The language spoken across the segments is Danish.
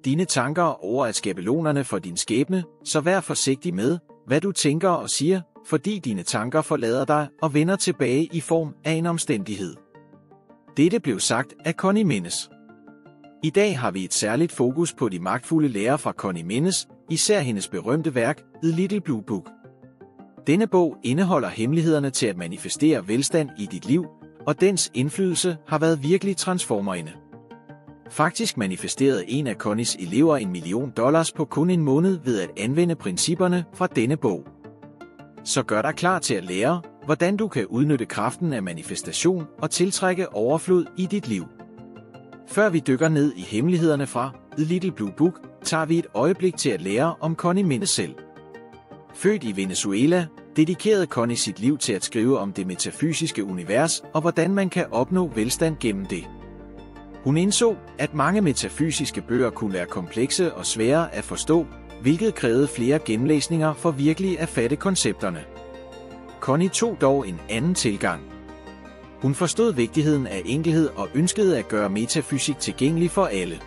Dine tanker og ord er skabelonerne for din skæbne, så vær forsigtig med, hvad du tænker og siger, fordi dine tanker forlader dig og vender tilbage i form af en omstændighed. Dette blev sagt af Connie Mendes. I dag har vi et særligt fokus på de magtfulde lærer fra Connie Mendes, især hendes berømte værk, The Little Blue Book. Denne bog indeholder hemmelighederne til at manifestere velstand i dit liv, og dens indflydelse har været virkelig transformerende. Faktisk manifesterede en af Connies elever $1 million på kun en måned ved at anvende principperne fra denne bog. Så gør dig klar til at lære, hvordan du kan udnytte kraften af manifestation og tiltrække overflod i dit liv. Før vi dykker ned i hemmelighederne fra The Little Blue Book, tager vi et øjeblik til at lære om Connie Mendes selv. Født i Venezuela, dedikerede Connie sit liv til at skrive om det metafysiske univers og hvordan man kan opnå velstand gennem det. Hun indså, at mange metafysiske bøger kunne være komplekse og svære at forstå, hvilket krævede flere gennemlæsninger for virkelig at fatte koncepterne. Connie tog dog en anden tilgang. Hun forstod vigtigheden af enkelhed og ønskede at gøre metafysik tilgængelig for alle.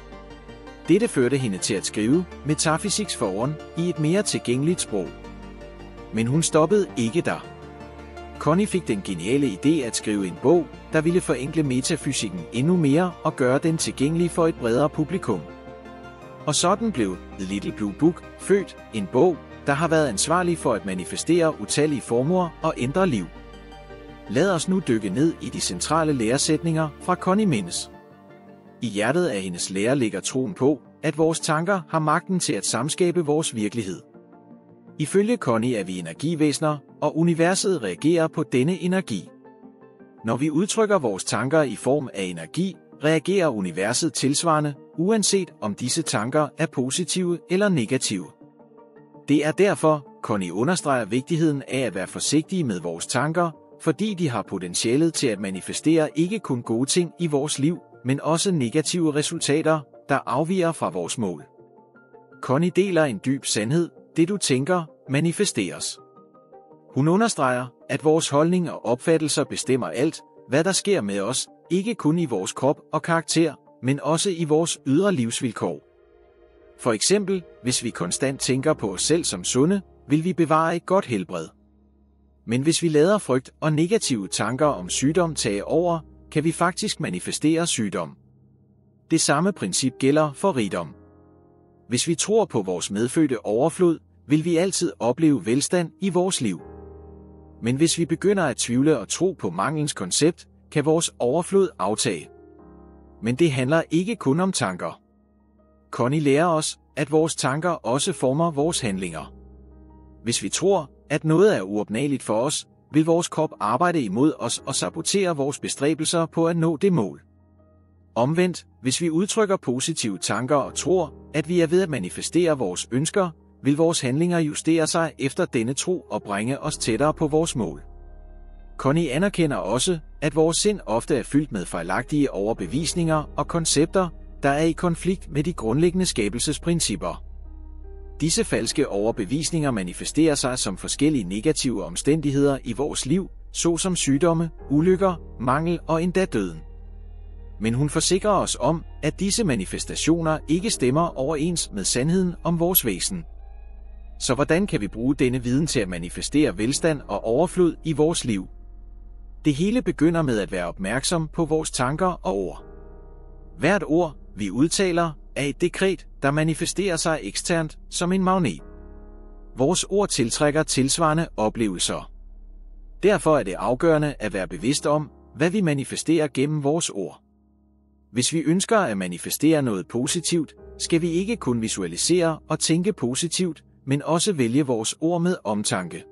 Dette førte hende til at skrive Metaphysics for One i et mere tilgængeligt sprog. Men hun stoppede ikke der. Connie fik den geniale idé at skrive en bog, der ville forenkle metafysikken endnu mere og gøre den tilgængelig for et bredere publikum. Og sådan blev The Little Blue Book født, en bog, der har været ansvarlig for at manifestere utallige formuer og ændre liv. Lad os nu dykke ned i de centrale læresætninger fra Connie Mendes. I hjertet af hendes lære ligger troen på, at vores tanker har magten til at samskabe vores virkelighed. Ifølge Connie er vi energivæsener, og universet reagerer på denne energi. Når vi udtrykker vores tanker i form af energi, reagerer universet tilsvarende, uanset om disse tanker er positive eller negative. Det er derfor, Connie understreger vigtigheden af at være forsigtige med vores tanker, fordi de har potentialet til at manifestere ikke kun gode ting i vores liv, men også negative resultater, der afviger fra vores mål. Connie deler en dyb sandhed: det du tænker, manifesteres. Hun understreger, at vores holdning og opfattelser bestemmer alt, hvad der sker med os, ikke kun i vores krop og karakter, men også i vores ydre livsvilkår. For eksempel, hvis vi konstant tænker på os selv som sunde, vil vi bevare et godt helbred. Men hvis vi lader frygt og negative tanker om sygdom tage over, kan vi faktisk manifestere sygdom. Det samme princip gælder for rigdom. Hvis vi tror på vores medfødte overflod, vil vi altid opleve velstand i vores liv. Men hvis vi begynder at tvivle og tro på manglens koncept, kan vores overflod aftage. Men det handler ikke kun om tanker. Connie lærer os, at vores tanker også former vores handlinger. Hvis vi tror, at noget er uopnåeligt for os, vil vores krop arbejde imod os og sabotere vores bestræbelser på at nå det mål. Omvendt, hvis vi udtrykker positive tanker og tror, at vi er ved at manifestere vores ønsker, vil vores handlinger justere sig efter denne tro og bringe os tættere på vores mål. Connie anerkender også, at vores sind ofte er fyldt med fejlagtige overbevisninger og koncepter, der er i konflikt med de grundlæggende skabelsesprincipper. Disse falske overbevisninger manifesterer sig som forskellige negative omstændigheder i vores liv, såsom sygdomme, ulykker, mangel og endda døden. Men hun forsikrer os om, at disse manifestationer ikke stemmer overens med sandheden om vores væsen. Så hvordan kan vi bruge denne viden til at manifestere velstand og overflod i vores liv? Det hele begynder med at være opmærksom på vores tanker og ord. Hvert ord, vi udtaler, er et dekret, der manifesterer sig eksternt som en magnet. Vores ord tiltrækker tilsvarende oplevelser. Derfor er det afgørende at være bevidst om, hvad vi manifesterer gennem vores ord. Hvis vi ønsker at manifestere noget positivt, skal vi ikke kun visualisere og tænke positivt, men også vælge vores ord med omtanke.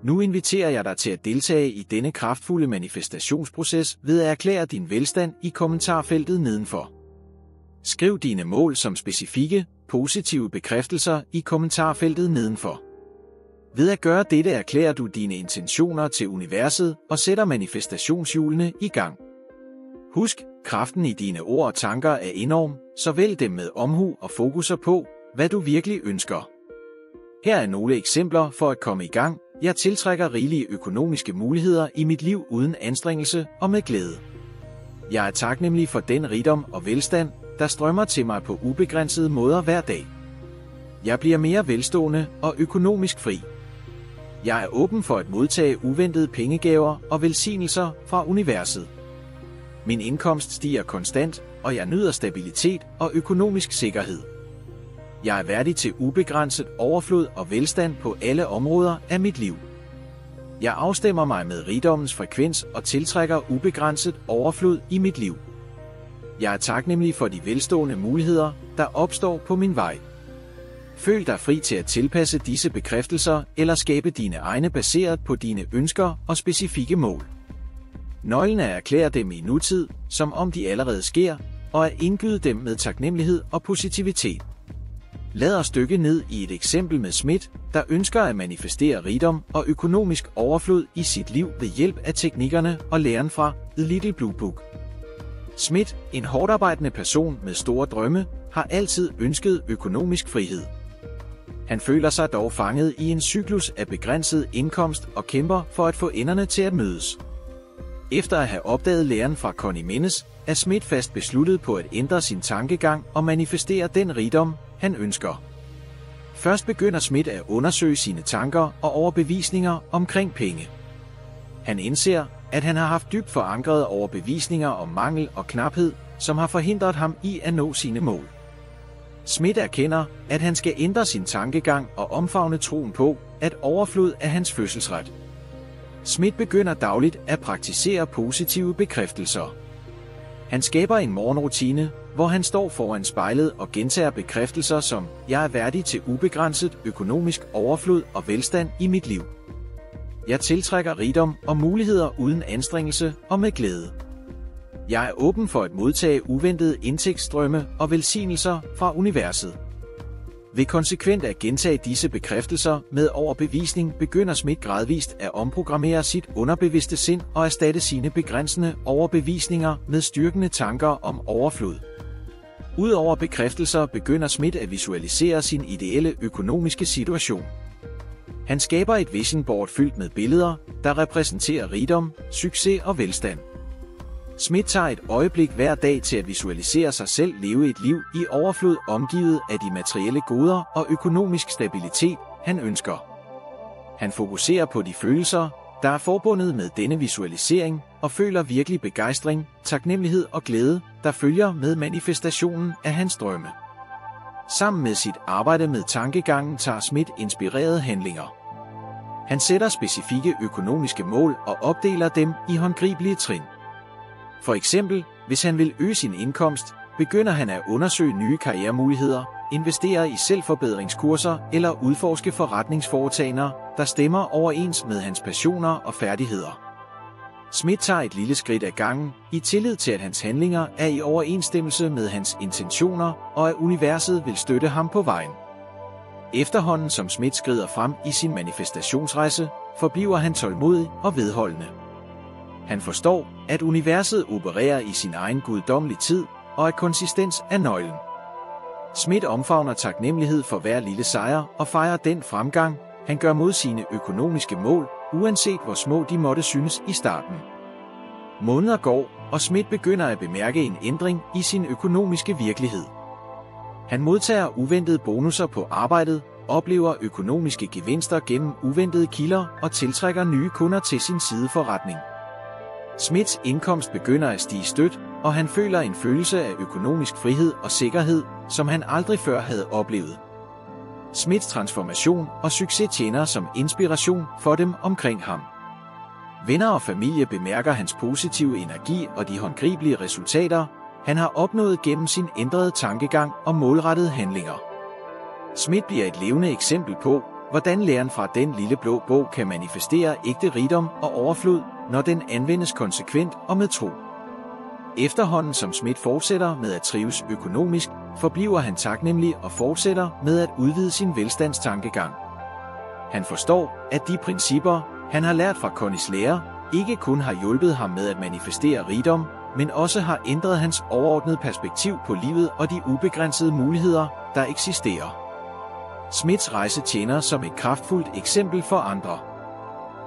Nu inviterer jeg dig til at deltage i denne kraftfulde manifestationsproces ved at erklære din velstand i kommentarfeltet nedenfor. Skriv dine mål som specifikke, positive bekræftelser i kommentarfeltet nedenfor. Ved at gøre dette erklærer du dine intentioner til universet og sætter manifestationshjulene i gang. Husk, kraften i dine ord og tanker er enorm, så vælg dem med omhu og fokuser på, hvad du virkelig ønsker. Her er nogle eksempler for at komme i gang. Jeg tiltrækker rigelige økonomiske muligheder i mit liv uden anstrengelse og med glæde. Jeg er taknemmelig for den rigdom og velstand, der strømmer til mig på ubegrænsede måder hver dag. Jeg bliver mere velstående og økonomisk fri. Jeg er åben for at modtage uventede pengegaver og velsignelser fra universet. Min indkomst stiger konstant, og jeg nyder stabilitet og økonomisk sikkerhed. Jeg er værdig til ubegrænset overflod og velstand på alle områder af mit liv. Jeg afstemmer mig med rigdommens frekvens og tiltrækker ubegrænset overflod i mit liv. Jeg er taknemmelig for de velstående muligheder, der opstår på min vej. Føl dig fri til at tilpasse disse bekræftelser eller skabe dine egne baseret på dine ønsker og specifikke mål. Nøglen er at erklære dem i nutid, som om de allerede sker, og at indgyde dem med taknemmelighed og positivitet. Lad os dykke ned i et eksempel med Smith, der ønsker at manifestere rigdom og økonomisk overflod i sit liv ved hjælp af teknikkerne og læren fra The Little Blue Book. Smith, en hårdarbejdende person med store drømme, har altid ønsket økonomisk frihed. Han føler sig dog fanget i en cyklus af begrænset indkomst og kæmper for at få enderne til at mødes. Efter at have opdaget læren fra Connie Menes, er Smith fast besluttet på at ændre sin tankegang og manifestere den rigdom, han ønsker. Først begynder Smith at undersøge sine tanker og overbevisninger omkring penge. Han indser, at han har haft dybt forankrede overbevisninger om mangel og knaphed, som har forhindret ham i at nå sine mål. Smith erkender, at han skal ændre sin tankegang og omfavne troen på, at overflod er hans fødselsret. Smith begynder dagligt at praktisere positive bekræftelser. Han skaber en morgenrutine, hvor han står foran spejlet og gentager bekræftelser som: jeg er værdig til ubegrænset økonomisk overflod og velstand i mit liv. Jeg tiltrækker rigdom og muligheder uden anstrengelse og med glæde. Jeg er åben for at modtage uventede indtægtsstrømme og velsignelser fra universet. Ved konsekvent at gentage disse bekræftelser med overbevisning begynder Smith gradvist at omprogrammere sit underbevidste sind og erstatte sine begrænsende overbevisninger med styrkende tanker om overflod. Udover bekræftelser begynder Smith at visualisere sin ideelle økonomiske situation. Han skaber et vision board fyldt med billeder, der repræsenterer rigdom, succes og velstand. Smith tager et øjeblik hver dag til at visualisere sig selv leve et liv i overflod omgivet af de materielle goder og økonomisk stabilitet, han ønsker. Han fokuserer på de følelser, der er forbundet med denne visualisering, og føler virkelig begejstring, taknemmelighed og glæde, der følger med manifestationen af hans drømme. Sammen med sit arbejde med tankegangen tager Smith inspirerede handlinger. Han sætter specifikke økonomiske mål og opdeler dem i håndgribelige trin. For eksempel, hvis han vil øge sin indkomst, begynder han at undersøge nye karrieremuligheder, investere i selvforbedringskurser eller udforske forretningsforetagender, der stemmer overens med hans passioner og færdigheder. Smith tager et lille skridt ad gangen, i tillid til at hans handlinger er i overensstemmelse med hans intentioner, og at universet vil støtte ham på vejen. Efterhånden som Smith skrider frem i sin manifestationsrejse, forbliver han tålmodig og vedholdende. Han forstår, at universet opererer i sin egen guddommelige tid, og at konsistens er nøglen. Smith omfavner taknemmelighed for hver lille sejr og fejrer den fremgang, han gør mod sine økonomiske mål, uanset hvor små de måtte synes i starten. Måneder går, og Smith begynder at bemærke en ændring i sin økonomiske virkelighed. Han modtager uventede bonusser på arbejdet, oplever økonomiske gevinster gennem uventede kilder og tiltrækker nye kunder til sin sideforretning. Smiths indkomst begynder at stige stødt, og han føler en følelse af økonomisk frihed og sikkerhed, som han aldrig før havde oplevet. Smiths transformation og succes tjener som inspiration for dem omkring ham. Venner og familie bemærker hans positive energi og de håndgribelige resultater, han har opnået gennem sin ændrede tankegang og målrettede handlinger. Smith bliver et levende eksempel på, hvordan læren fra den lille blå bog kan manifestere ægte rigdom og overflod, når den anvendes konsekvent og med tro. Efterhånden som Smith fortsætter med at trives økonomisk, forbliver han taknemmelig og fortsætter med at udvide sin velstandstankegang. Han forstår, at de principper, han har lært fra Connies lære, ikke kun har hjulpet ham med at manifestere rigdom, men også har ændret hans overordnede perspektiv på livet og de ubegrænsede muligheder, der eksisterer. Smiths rejse tjener som et kraftfuldt eksempel for andre.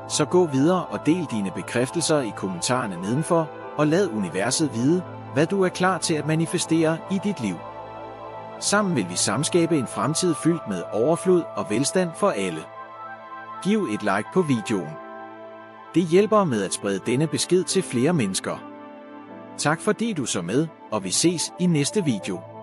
Så gå videre og del dine bekræftelser i kommentarerne nedenfor, og lad universet vide, hvad du er klar til at manifestere i dit liv. Sammen vil vi samskabe en fremtid fyldt med overflod og velstand for alle. Giv et like på videoen. Det hjælper med at sprede denne besked til flere mennesker. Tak fordi du så med, og vi ses i næste video.